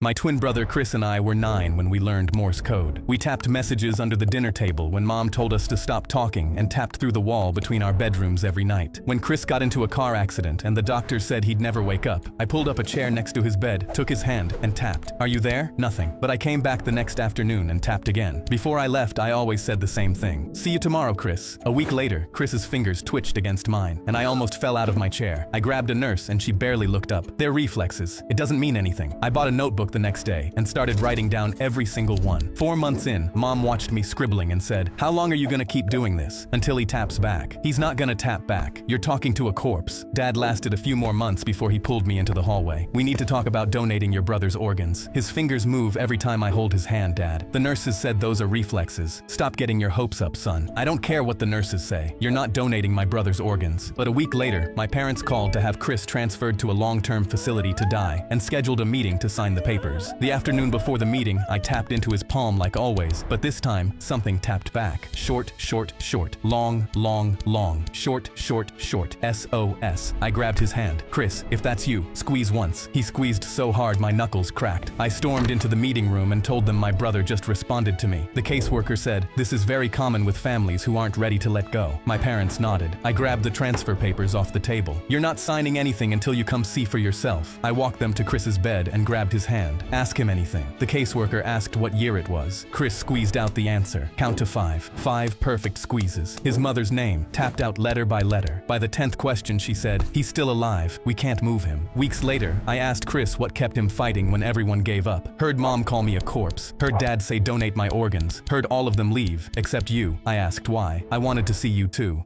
My twin brother Chris and I were 9 when we learned Morse code. We tapped messages under the dinner table when Mom told us to stop talking and tapped through the wall between our bedrooms every night. When Chris got into a car accident and the doctor said he'd never wake up, I pulled up a chair next to his bed, took his hand, and tapped. "Are you there?" Nothing. But I came back the next afternoon and tapped again. Before I left, I always said the same thing. "See you tomorrow, Chris." A week later, Chris's fingers twitched against mine, and I almost fell out of my chair. I grabbed a nurse and she barely looked up. They're reflexes. It doesn't mean anything. I bought a notebook the next day and started writing down every single one. 4 months in, Mom watched me scribbling and said, "How long are you gonna keep doing this?" "Until he taps back." "He's not gonna tap back. You're talking to a corpse." Dad lasted a few more months before he pulled me into the hallway. "We need to talk about donating your brother's organs. His fingers move every time I hold his hand, Dad. The nurses said those are reflexes. Stop getting your hopes up, son." "I don't care what the nurses say. You're not donating my brother's organs." But a week later, my parents called to have Chris transferred to a long-term facility to die and scheduled a meeting to sign the papers. The afternoon before the meeting, I tapped into his palm like always, but this time, something tapped back. Short, short, short. Long, long, long. Short, short, short. SOS. I grabbed his hand. "Chris, if that's you, squeeze once." He squeezed so hard my knuckles cracked. I stormed into the meeting room and told them my brother just responded to me. The caseworker said, "This is very common with families who aren't ready to let go." My parents nodded. I grabbed the transfer papers off the table. "You're not signing anything until you come see for yourself." I walked them to Chris's bed and grabbed his hand. "Ask him anything." The caseworker asked what year it was. Chris squeezed out the answer. "Count to 5. 5 perfect squeezes." His mother's name, tapped out letter by letter. By the 10th question, she said, "He's still alive. We can't move him." Weeks later, I asked Chris what kept him fighting when everyone gave up. Heard Mom call me a corpse. Heard Dad say donate my organs. Heard all of them leave, except you. I asked why. "I wanted to see you too."